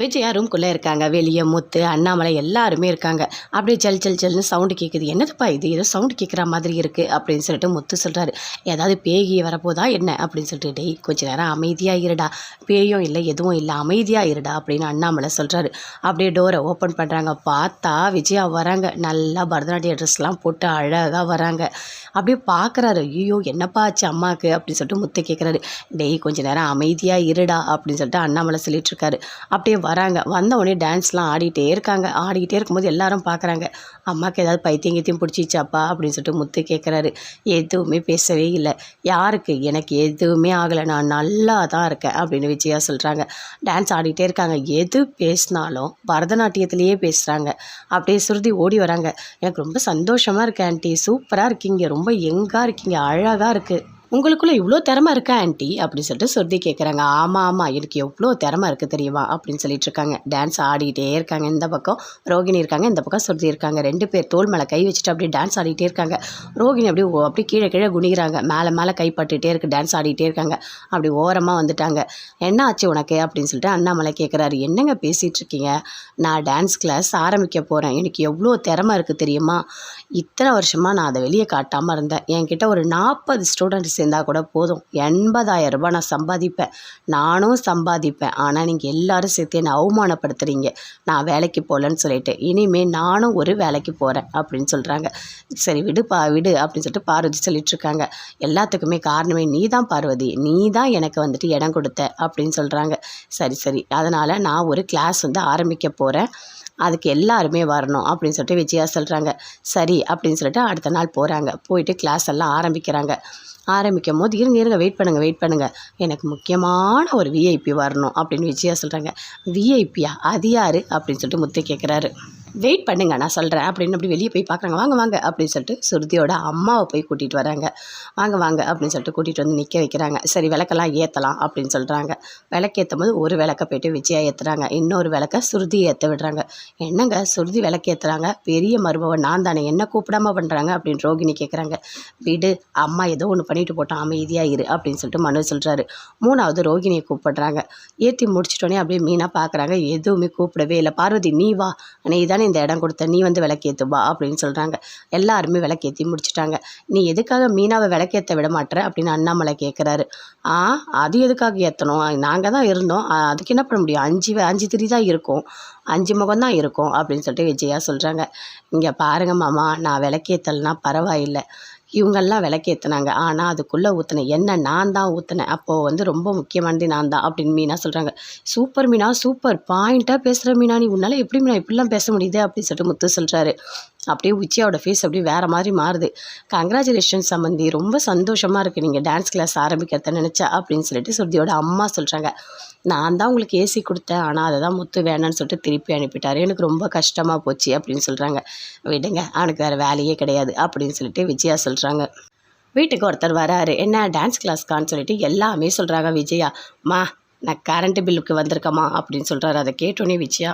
விஜயா ரூம்குள்ளே இருக்காங்க. வெளியே முத்து, அண்ணாமலை எல்லாருமே இருக்காங்க. அப்படியே ஜல் ஜல் ஜல்னு சவுண்டு கேட்குது. என்னதுப்பா இது, ஏதோ சவுண்டு கேட்குற மாதிரி இருக்குது அப்படின்னு சொல்லிட்டு முத்து சொல்கிறாரு. ஏதாவது பேகி வரப்போதா என்ன அப்படின்னு சொல்லிட்டு, டேய் கொஞ்ச நேரம் அமைதியாக இருடா, பேயும் இல்லை எதுவும் இல்லை, அமைதியாக இருடா அப்படின்னு அண்ணாமலை சொல்கிறாரு. அப்படியே டோரை ஓப்பன் பண்ணுறாங்க. பார்த்தா விஜயா வராங்க. நல்லா பரதநாட்டிய ட்ரெஸ்லாம் போட்டு அழகாக வராங்க. அப்படியே பார்க்குறாரு. ஐயோ என்னப்பா ஆச்சு அம்மாவுக்கு அப்படின்னு சொல்லிட்டு முத்து கேட்குறாரு. டேய் கொஞ்ச நேரம் அமைதியாக இருடா அப்படின்னு சொல்லிட்டு அண்ணாமலை சொல்லிட்டு இருக்காரு. அப்படியே வராங்க. வந்த உடனே டான்ஸ்லாம் ஆடிட்டே இருக்காங்க. ஆடிக்கிட்டே இருக்கும்போது எல்லாரும் பார்க்குறாங்க. அம்மாவுக்கு ஏதாவது பைத்தியம் கீத்தியம் பிடிச்சிச்சாப்பா அப்படின்னு சொல்லிட்டு முத்து கேட்குறாரு. எதுவுமே பேசவே இல்லை. யாருக்கு, எனக்கு எதுவுமே ஆகலை, நான் நல்லா தான் இருக்கேன் அப்படின்னு விஜயா சொல்கிறாங்க. டான்ஸ் ஆடிக்கிட்டே இருக்காங்க. எது பேசினாலும் பரதநாட்டியத்திலேயே பேசுகிறாங்க. அப்படியே சுருதி ஓடி வராங்க. எனக்கு ரொம்ப சந்தோஷமாக இருக்கு ஆண்டி, சூப்பராக இருக்கீங்க, ரொம்ப யங்காக இருக்கீங்க, அழகாக இருக்குது, உங்களுக்குள்ளே இவ்வளோ திறமை இருக்கா ஆண்டி அப்படின்னு சொல்லிட்டு சுருதி கேட்குறாங்க. ஆமாம் ஆமாம், எனக்கு எவ்வளோ திறமை இருக்குது தெரியுமா அப்படின்னு சொல்லிட்டு இருக்காங்க. டான்ஸ் ஆடிட்டே இருக்காங்க. இந்த பக்கம் ரோகிணி இருக்காங்க, இந்த பக்கம் சுருதி இருக்காங்க. 2 பேர் தோள் மேலே கை வச்சுட்டு அப்படியே டான்ஸ் ஆடிட்டே இருக்காங்க. ரோகிணி அப்படியே கீழே கீழே குனிகிறாங்க. மேலே கை பட்டுகிட்டே இருக்குது. டான்ஸ் ஆடிட்டே இருக்காங்க. அப்படி ஓரமாக வந்துட்டாங்க. என்ன ஆச்சு உனக்கு அப்படின்னு சொல்லிட்டு அண்ணாமலை கேட்குறாரு. என்னங்க பேசிகிட்டு இருக்கீங்க, நான் டான்ஸ் கிளாஸ் ஆரம்பிக்க போகிறேன், எனக்கு எவ்வளோ திறமை இருக்குது தெரியுமா, இத்தனை வருஷமாக நான் அதை வெளியே காட்டாமல் இருந்தேன், என்கிட்ட ஒரு 40 ஸ்டூடெண்ட்ஸ் சேர்ந்தால் கூட போதும், 80,000 ரூபாய் நான் சம்பாதிப்பேன், நானும் சம்பாதிப்பேன், ஆனால் நீங்கள் எல்லோரும் சேர்த்து என்னை அவமானப்படுத்துகிறீங்க, நான் வேலைக்கு போகலன்னு சொல்லிட்டு, இனிமேல் நானும் ஒரு வேலைக்கு போகிறேன் அப்படின்னு சொல்கிறாங்க. சரி விடுப்பா விடு அப்படின்னு சொல்லிட்டு பார்வதி சொல்லிட்டுருக்காங்க. எல்லாத்துக்குமே காரணமே நீ தான் பார்வதி, நீ தான் எனக்கு வந்துட்டு இடம் கொடுத்த அப்படின்னு சொல்கிறாங்க. சரி அதனால் நான் ஒரு கிளாஸ் ஆரம்பிக்க போகிறேன், அதுக்கு எல்லாருமே வரணும் அப்படின்னு சொல்லிட்டு விஜயா சொல்கிறாங்க. சரி அப்படின்னு சொல்லிட்டு அடுத்த நாள் போகிறாங்க. போயிட்டு கிளாஸ் எல்லாம் ஆரம்பிக்கும் போது இருங்க வெயிட் பண்ணுங்கள், எனக்கு முக்கியமான ஒரு விஐபி வரணும் அப்படின்னு விஜயா சொல்கிறாங்க. விஐபியா, அது யார் அப்படின்னு சொல்லிட்டு முத்து கேட்குறாரு. வெயிட் பண்ணுங்க நான் சொல்கிறேன் அப்படின்னு அப்படி வெளியே போய் பார்க்குறாங்க. வாங்க அப்படின்னு சொல்லிட்டு சுருதியோட அம்மாவை போய் கூட்டிகிட்டு வராங்க. வாங்க அப்படின்னு சொல்லிட்டு கூட்டிகிட்டு வந்து நிற்க வைக்கிறாங்க. சரி விளக்கெல்லாம் ஏற்றலாம் அப்படின்னு சொல்கிறாங்க. விளக்கேற்றும் போது ஒரு விளக்கை போய்ட்டு விஜயா ஏற்றுறாங்க, இன்னொரு விளக்கை சுருதி ஏற்ற விடுறாங்க. என்னங்க சுருதி விளக்கேற்றுறாங்க, பெரிய மருமவன் நான் தானே, என்ன கூப்பிடாம பண்ணுறாங்க அப்படின்னு ரோகிணி கேட்குறாங்க. விடு, அம்மா ஏதோ ஒன்று பண்ணிட்டு போட்டோம், அமைதியாக இரு அப்படின்னு சொல்லிட்டு மனு சொல்கிறாரு. 3வது ரோகிணியை கூப்பிடுறாங்க. ஏற்றி முடிச்சிட்டோன்னே அப்படியே மீனாக பார்க்குறாங்க. எதுவுமே கூப்பிடவே இல்லை. பார்வதி நீ வா, நீ தானே இந்த இடம் கொடுத்த, நீ விளக்கேற்றுவா அப்படின்னு சொல்கிறாங்க. எல்லாருமே விளக்கேற்றி முடிச்சிட்டாங்க. நீ எதுக்காக மீனாவை விளக்கேற்ற விட மாட்டேற அப்படின்னு அண்ணாமலை கேட்குறாரு. அது எதுக்காக ஏற்றணும், நாங்கள் தான் இருந்தோம், அதுக்கு என்ன பண்ண முடியும், 5 திரி தான் இருக்கும், 5 முகம் தான் இருக்கும் அப்படின்னு சொல்லிட்டு விஜயா சொல்கிறாங்க. இங்கே பாருங்க மாமா, நான் விளக்கேற்றலைன்னா பரவாயில்லை, இவங்கெல்லாம் விளக்கேற்றினாங்க, ஆனால் அதுக்குள்ளே ஊற்றினேன் எண்ணெய் நான் தான் ஊற்றினேன், அப்போது ரொம்ப முக்கியமானது நான் தான் அப்படின்னு மீனா சொல்கிறாங்க. சூப்பர் மீனா, சூப்பர் பாயிண்ட்டாக பேசுகிற மீனா, நீ உன்னால் எப்படி மீனா இப்படிலாம் பேச முடியுது அப்படின்னு சொல்லிட்டு முத்து சொல்கிறாரு. அப்படியே விஜயாவோட ஃபேஸ் அப்படியே வேறு மாதிரி மாறுது. கங்க்ராச்சுலேஷன் சம்மந்தி, ரொம்ப சந்தோஷமாக இருக்குது நீங்கள் டான்ஸ் கிளாஸ் ஆரம்பிக்கிறத நினச்சா அப்படின்னு சொல்லிட்டு சுருதியோட அம்மா சொல்கிறாங்க. நான் தான் உங்களுக்கு ஏசி கொடுத்தேன், ஆனால் அதை தான் முத்து வேணான்னு சொல்லிட்டு திருப்பி அனுப்பிட்டார், எனக்கு ரொம்ப கஷ்டமாக போச்சு அப்படின்னு சொல்கிறாங்க. விடுங்க, அவனுக்கு வேறு வேலையே கிடையாது அப்படின்னு சொல்லிட்டு விஜயா சொல்கிறாங்க. வீட்டுக்கு ஒருத்தர் வராரு. என்ன டான்ஸ் கிளாஸ்க்கான்னு சொல்லிட்டு எல்லாமே சொல்கிறாங்க. விஜயா, நான் கரண்ட்டு பில்லுக்கு வந்திருக்கம்மா அப்படின்னு சொல்கிறாரு. அதை கேட்டோன்னே விஜயா,